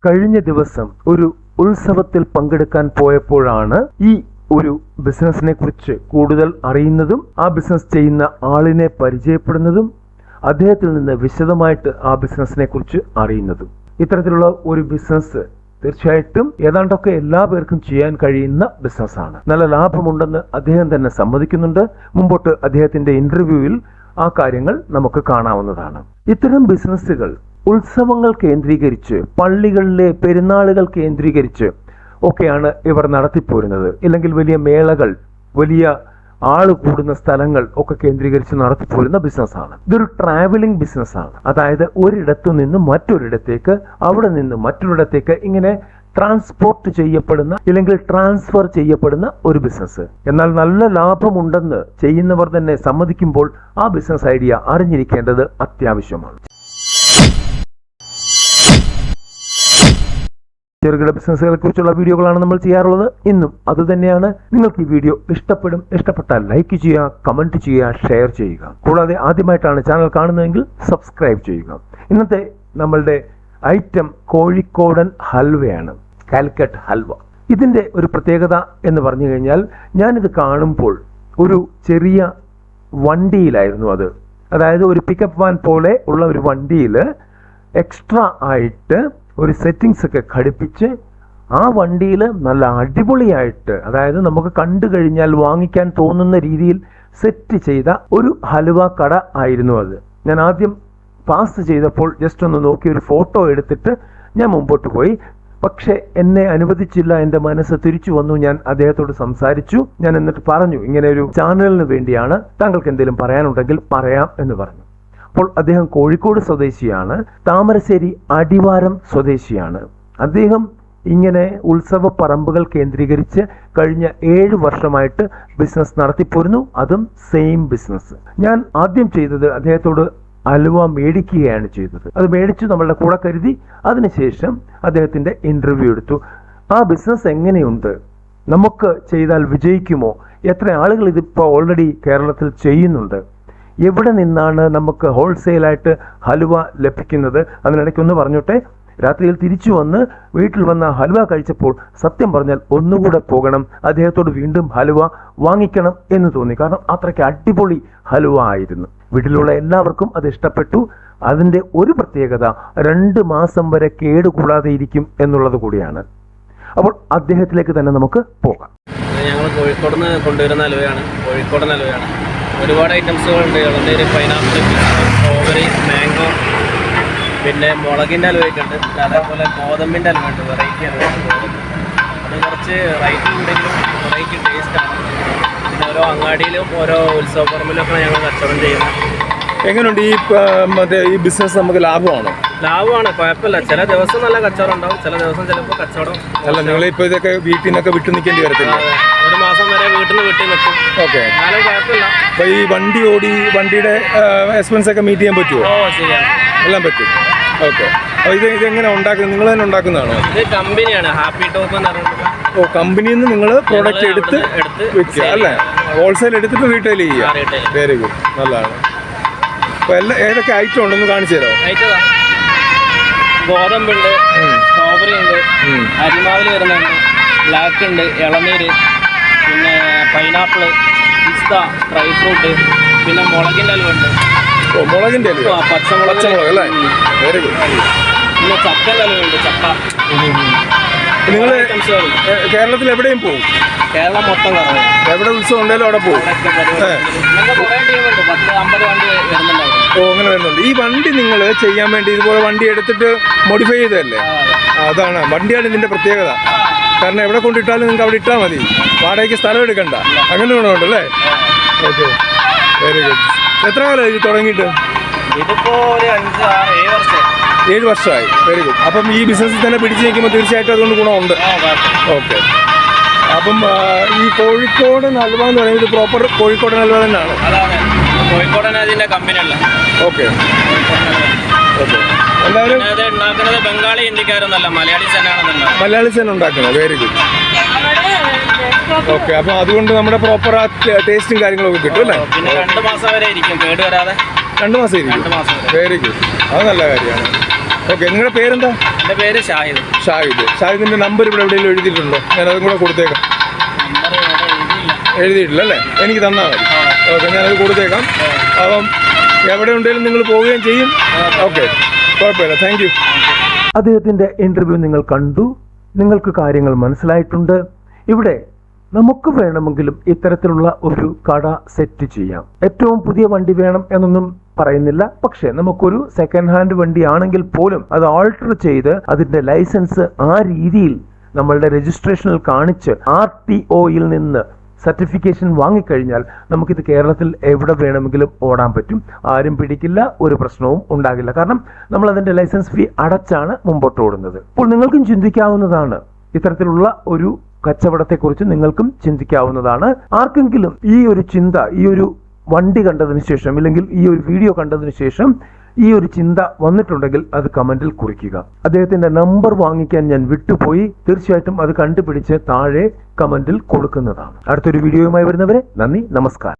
കഴിഞ്ഞ ദിവസം ഒരു ഉത്സവത്തിൽ പങ്കെടുക്കാൻ പോയപ്പോഴാണ് ഈ ഒരു ബിസിനസിനെ കുറിച്ച് കൂടുതൽ അറിയുന്നതും ആ ബിസിനസ് ചെയ്യുന്ന ആളിനെ പരിചയപ്പെടുന്നതും അദ്ദേഹത്തിൽ നിന്ന് വിശദമായിട്ട് ആ ബിസിനസിനെ കുറിച്ച് അറിയുന്നതും. ഇത്തരത്തിലുള്ള ഒരു ബിസിനസ് തീർച്ചയായിട്ടും ഏതാണ്ടൊക്കെ എല്ലാ പേർക്കും ചെയ്യാൻ കഴിയുന്ന ബിസിനസ്സാണ്. നല്ല ലാഭമുണ്ടെന്ന് അദ്ദേഹം തന്നെ സമ്മതിക്കുന്നുണ്ട്. മുമ്പോട്ട് അദ്ദേഹത്തിന്റെ ഇന്റർവ്യൂവിൽ ആ കാര്യങ്ങൾ നമുക്ക് കാണാവുന്നതാണ്. ഇത്തരം ബിസിനസ്സുകൾ ഉത്സവങ്ങൾ കേന്ദ്രീകരിച്ച്, പള്ളികളിലെ പെരുന്നാളുകൾ കേന്ദ്രീകരിച്ച് ഒക്കെയാണ് ഇവർ നടത്തിപ്പോരുന്നത്. ഇല്ലെങ്കിൽ വലിയ മേളകൾ, വലിയ ആള് കൂടുന്ന സ്ഥലങ്ങൾ ഒക്കെ കേന്ദ്രീകരിച്ച് നടത്തിപ്പോരുന്ന ബിസിനസ്സാണ്. ഇതൊരു ട്രാവലിംഗ് ബിസിനസ്സാണ്. അതായത് ഒരിടത്തു നിന്ന് മറ്റൊരിടത്തേക്ക്, അവിടെ നിന്ന് മറ്റൊരിടത്തേക്ക് ഇങ്ങനെ ട്രാൻസ്പോർട്ട് ചെയ്യപ്പെടുന്ന ഇല്ലെങ്കിൽ ട്രാൻസ്ഫർ ചെയ്യപ്പെടുന്ന ഒരു ബിസിനസ്. എന്നാൽ നല്ല ലാഭമുണ്ടെന്ന് ചെയ്യുന്നവർ തന്നെ സമ്മതിക്കുമ്പോൾ ആ ബിസിനസ് ഐഡിയ അറിഞ്ഞിരിക്കേണ്ടത് അത്യാവശ്യമാണ്. ചെറുകിട ബിസിനസ്സുകളെ കുറിച്ചുള്ള വീഡിയോകളാണ് നമ്മൾ ചെയ്യാറുള്ളത്. ഇന്നും അതുതന്നെയാണ്. നിങ്ങൾക്ക് ഈ വീഡിയോ ഇഷ്ടപ്പെട്ടാൽ ലൈക്ക് ചെയ്യുക, കമന്റ് ചെയ്യുക, ഷെയർ ചെയ്യുക. കൂടാതെ ആദ്യമായിട്ടാണ് ചാനൽ കാണുന്നതെങ്കിൽ സബ്സ്ക്രൈബ് ചെയ്യുക. ഇന്നത്തെ നമ്മളുടെ ഐറ്റം കോഴിക്കോടൻ ഹൽവയാണ്, കാലിക്കറ്റ് ഹൽവ. ഇതിന്റെ ഒരു പ്രത്യേകത എന്ന് പറഞ്ഞു കഴിഞ്ഞാൽ, ഞാനിത് കാണുമ്പോൾ ഒരു ചെറിയ വണ്ടിയിലായിരുന്നു അത്. അതായത് ഒരു പിക്കപ്പ് വാൻ പോലെ ഉള്ള ഒരു വണ്ടിയിൽ എക്സ്ട്രാ ആയിട്ട് ഒരു സെറ്റിങ്സ് ഒക്കെ ഘടിപ്പിച്ച് ആ വണ്ടിയിൽ നല്ല അടിപൊളിയായിട്ട്, അതായത് നമുക്ക് കണ്ടു കഴിഞ്ഞാൽ വാങ്ങിക്കാൻ തോന്നുന്ന രീതിയിൽ സെറ്റ് ചെയ്ത ഒരു ഹലുവ കട ആയിരുന്നു അത്. ഞാൻ ആദ്യം പാസ് ചെയ്തപ്പോൾ ജസ്റ്റ് ഒന്ന് നോക്കി ഒരു ഫോട്ടോ എടുത്തിട്ട് ഞാൻ മുമ്പോട്ട് പോയി. പക്ഷെ എന്നെ അനുവദിച്ചില്ല. എൻ്റെ മനസ്സ് തിരിച്ചു വന്നു. ഞാൻ അദ്ദേഹത്തോട് സംസാരിച്ചു. ഞാൻ എന്നിട്ട് പറഞ്ഞു, ഇങ്ങനെ ഒരു ചാനലിന് വേണ്ടിയാണ്, താങ്കൾക്ക് എന്തെങ്കിലും പറയാനുണ്ടെങ്കിൽ പറയാം എന്ന് പറഞ്ഞു. അപ്പോൾ അദ്ദേഹം കോഴിക്കോട് സ്വദേശിയാണ്, താമരശ്ശേരി അടിവാരം സ്വദേശിയാണ്. അദ്ദേഹം ഇങ്ങനെ ഉത്സവ പറമ്പുകൾ കേന്ദ്രീകരിച്ച് കഴിഞ്ഞ 7 വർഷമായിട്ട് ബിസിനസ് നടത്തിപ്പോരുന്നു. അതും സെയിം ബിസിനസ്. ഞാൻ ആദ്യം ചെയ്തത് അദ്ദേഹത്തോട് ഹലുവ മേടിക്കുകയാണ് ചെയ്തത്. അത് മേടിച്ചു നമ്മളുടെ കൂടെ കരുതി. അതിനുശേഷം അദ്ദേഹത്തിന്റെ ഇന്റർവ്യൂ എടുത്തു. ആ ബിസിനസ് എങ്ങനെയുണ്ട്, നമുക്ക് ചെയ്താൽ വിജയിക്കുമോ, എത്ര ആളുകൾ ഇതിപ്പോൾ ഓൾറെഡി കേരളത്തിൽ ചെയ്യുന്നുണ്ട്, എവിടെ നിന്നാണ് നമുക്ക് ഹോൾസെയിലായിട്ട് ഹലുവ ലഭിക്കുന്നത്. അതിനിടയ്ക്കൊന്ന് പറഞ്ഞോട്ടെ, രാത്രിയിൽ തിരിച്ചു വന്ന് വീട്ടിൽ വന്ന ഹലുവ കഴിച്ചപ്പോൾ സത്യം പറഞ്ഞാൽ ഒന്നുകൂടെ പോകണം, അദ്ദേഹത്തോട് വീണ്ടും ഹലുവ വാങ്ങിക്കണം എന്ന് തോന്നി. കാരണം അത്രയ്ക്ക് അടിപൊളി ഹലുവ ആയിരുന്നു. വീട്ടിലുള്ള എല്ലാവർക്കും അത് ഇഷ്ടപ്പെട്ടു. അതിൻ്റെ ഒരു പ്രത്യേകത 2 മാസം വരെ കേടുകൂടാതെ ഇരിക്കും എന്നുള്ളത് കൂടിയാണ്. അപ്പോൾ അദ്ദേഹത്തിലേക്ക് തന്നെ നമുക്ക് പോകാം. ഞങ്ങൾ കോഴിക്കോട് നിന്ന് കൊണ്ടുവരുന്ന ഹലുവയാണ്, കോഴിക്കോടൻ ഹലുവയാണ്. ഒരുപാട് ഐറ്റംസുകളുണ്ട്. ഇളനീര്, പൈനാപ്പിൾ, സ്ട്രോബെറി, മാംഗോ, പിന്നെ മുളകിൻ്റെ ഹലുവയൊക്കെ ഉണ്ട്. അതേപോലെ ഗോതമ്പിൻ്റെ ഹലുവയുണ്ട്, വെറൈറ്റി ഹലുവയുണ്ട്. അത് കുറച്ച് റേറ്റ് ഉണ്ടെങ്കിലും വെറൈറ്റി ടേസ്റ്റാണ്. പിന്നെ ഓരോ അങ്ങാടിയിലും ഓരോ ഉത്സവപ്പറമ്പിലൊക്കെ ഞങ്ങൾ കച്ചവടം ചെയ്യുന്നത്. എങ്ങനെയുണ്ട് ഈ ബിസിനസ്? നമുക്ക് ലാഭമാണോ? ലാഭമാണ്, കുഴപ്പമില്ല. ചില ദിവസം നല്ല കച്ചവടം ഉണ്ടാവും, ചില ദിവസം ചിലപ്പോൾ കച്ചവടം അല്ല. നിങ്ങളിപ്പോൾ ഇതൊക്കെ വീട്ടിൽ നിന്നൊക്കെ വിട്ടു നിൽക്കേണ്ടി വരത്തില്ല? ഒരു മാസം വരെ വീട്ടിൽ നിന്ന് വിട്ടു നിൽക്കും. ഓക്കെ. എന്നാലും കുഴപ്പമില്ല. അപ്പോൾ ഈ വണ്ടി ഓടി വണ്ടിയുടെ എക്സ്പെൻസ് ഒക്കെ മീറ്റ് ചെയ്യാൻ പറ്റുമോ? ചെയ്യാം, എല്ലാം പറ്റും. ഓക്കെ. അപ്പോൾ ഇതെങ്ങനെ ഉണ്ടാക്കുന്നത്? നിങ്ങൾ തന്നെ ഉണ്ടാക്കുന്നതാണോ? ഇത് കമ്പനിയാണ്, ഹാപ്പി ടോപ്പ് എന്ന് പറയുന്നത്. ഓ, കമ്പനിയിൽ നിന്ന് നിങ്ങൾ പ്രോഡക്റ്റ് എടുത്ത് വിൽക്കുക അല്ലേ? ഹോൾസെയിൽ എടുത്തിട്ട് റീറ്റെയിൽ ചെയ്യുക. വെരി ഗുഡ്, നല്ലതാണ്. അപ്പോൾ ഏതൊക്കെ ഐറ്റം ഉണ്ടെന്ന് കാണിച്ചു തരാമോ? ഗോതമ്പുണ്ട്, സ്ട്രോബെറി ഉണ്ട്, അരിമാവിൽ വരുന്നുണ്ട്, ബ്ലാക്ക് ഉണ്ട്, ഇളനീര്, പിന്നെ പൈനാപ്പിള്, പിസ്ത, ഡ്രൈ ഫ്രൂട്ട്, പിന്നെ മുളകിൻ്റെ ഹലുവ ഉണ്ട്. ഓ, മുളകിൻ്റെ ഹലുവ, പച്ചമുളക് അല്ലേ? Very good. പിന്നെ ചക്കൻ്റെ ഹലുവ ഉണ്ട്, ചക്ക. നിങ്ങൾ കേരളത്തിൽ എവിടെയും പോകും? കേരളം മൊത്തം കറങ്ങും. എവിടെ ഉത്സവം ഉണ്ടെങ്കിലും അവിടെ പോകും. കുറേ ടീമുണ്ട്, 10-50 വണ്ടി വരുന്നുണ്ടാവും. ഓ, അങ്ങനെ വരുന്നുണ്ട്. ഈ വണ്ടി നിങ്ങൾ ചെയ്യാൻ വേണ്ടി ഇതുപോലെ വണ്ടി എടുത്തിട്ട് മോഡിഫൈ ചെയ്തതല്ലേ? അതാണ് വണ്ടിയാണ് ഇതിൻ്റെ പ്രത്യേകത. കാരണം എവിടെ കൊണ്ടിട്ടാലും നിങ്ങൾക്ക് അവിടെ ഇട്ടാൽ മതി, വാടകയ്ക്ക് സ്ഥലം എടുക്കണ്ട. അങ്ങനെ വേണമുണ്ടല്ലേ? Okay, very good. എത്ര കാലമായി ഇത് തുടങ്ങിയിട്ട്? ഇതിപ്പോൾ ഒരു 5-6-7 വർഷം. 7 വർഷമായി. Very good. അപ്പം ഈ ബിസിനസ്സിൽ തന്നെ പിടിച്ചു നിൽക്കുമ്പോൾ തീർച്ചയായിട്ടും അതുകൊണ്ട് ഗുണമുണ്ട്. ഓക്കെ. അപ്പം ഈ കോഴിക്കോടൻ ഹൽവ എന്ന് പറയുന്നത് പ്രോപ്പർ കോഴിക്കോടൻ ഹൽവ തന്നെയാണ്? കോഴിക്കോടൻ അതിൻ്റെ കമ്പനിയല്ല. ഓക്കെ. ഓക്കെ. എല്ലാവരും ഉണ്ടാക്കുന്നത് ബംഗാളി ഇന്ത്യക്കാരൊന്നല്ല, മലയാളീസ് തന്നെയാണെന്നല്ല. മലയാളീസ് തന്നെ ഉണ്ടാക്കുന്നത്. Very good. ഓക്കെ. അപ്പോൾ അതുകൊണ്ട് നമ്മുടെ പ്രോപ്പർ ആ ടേസ്റ്റും കാര്യങ്ങളൊക്കെ കിട്ടും അല്ലേ? പിന്നെ 2 മാസം വരെ ഇരിക്കും, കേട് വരാതെ. 2 മാസം ഇരിക്കും. Very good. അത് നല്ല കാര്യമാണ്. ഓക്കെ. നിങ്ങളുടെ പേരെന്താ? എൻ്റെ പേര് ഷാഹിദ്. ഷാഹിദിന്റെ നമ്പർ ഇവിടെ എവിടെയെങ്കിലും എഴുതിയിട്ടുണ്ടോ? ഞാൻ അതും കൂടെ കൊടുത്തേക്കാം. നമ്പർ ഇവിടെ എഴുതിയില്ല. എഴുതിയിട്ടില്ല അല്ലേ? എനിക്ക് തന്നാൽ മതി. ഓക്കെ, ഞാനത് കൊടുത്തേക്കാം. അപ്പം എവിടെ ഉണ്ടെങ്കിലും നിങ്ങൾ പോവുകയും ചെയ്യും. ഓക്കെ, കുഴപ്പമില്ല. Thank you. അദ്ദേഹത്തിന്റെ ഇന്റർവ്യൂ നിങ്ങൾ കണ്ടു, നിങ്ങൾക്ക് കാര്യങ്ങൾ മനസ്സിലായിട്ടുണ്ട്. ഇവിടെ നമുക്ക് വേണമെങ്കിലും ഇത്തരത്തിലുള്ള ഒരു കട സെറ്റ് ചെയ്യാം. ഏറ്റവും പുതിയ വണ്ടി വേണം എന്നൊന്നും പറയുന്നില്ല, പക്ഷെ നമുക്കൊരു സെക്കൻഡ് ഹാൻഡ് വണ്ടി ആണെങ്കിൽ പോലും അത് ആൾട്ടർ ചെയ്ത് അതിന്റെ ലൈസൻസ് ആ രീതിയിൽ നമ്മളുടെ രജിസ്ട്രേഷനിൽ കാണിച്ച് RTOയിൽ നിന്ന് സർട്ടിഫിക്കേഷൻ വാങ്ങിക്കഴിഞ്ഞാൽ നമുക്കിത് കേരളത്തിൽ എവിടെ വേണമെങ്കിലും ഓടാൻ പറ്റും. ആരും പിടിക്കില്ല, ഒരു പ്രശ്നവും ഉണ്ടാകില്ല. കാരണം നമ്മൾ അതിന്റെ ലൈസൻസ് ഫീ അടച്ചാണ് മുമ്പോട്ട് ഓടുന്നത്. അപ്പോൾ നിങ്ങൾക്കും ചിന്തിക്കാവുന്നതാണ്, ഇത്തരത്തിലുള്ള ഒരു കച്ചവടത്തെക്കുറിച്ച് നിങ്ങൾക്കും ചിന്തിക്കാവുന്നതാണ്. ആർക്കെങ്കിലും ഈ ഒരു ചിന്ത, ഈ ഒരു വണ്ടി കണ്ടതിന് ശേഷം അല്ലെങ്കിൽ ഈ ഒരു വീഡിയോ കണ്ടതിന് ശേഷം ഈ ഒരു ചിന്ത വന്നിട്ടുണ്ടെങ്കിൽ അത് കമന്റിൽ കുറിക്കുക. അദ്ദേഹത്തിന്റെ നമ്പർ വാങ്ങിക്കാൻ ഞാൻ വിട്ടുപോയി. തീർച്ചയായിട്ടും അത് കണ്ടുപിടിച്ച് താഴെ കമന്റിൽ കൊടുക്കുന്നതാണ്. അടുത്തൊരു വീഡിയോയുമായി വരുന്നവരെ നന്ദി, നമസ്കാരം.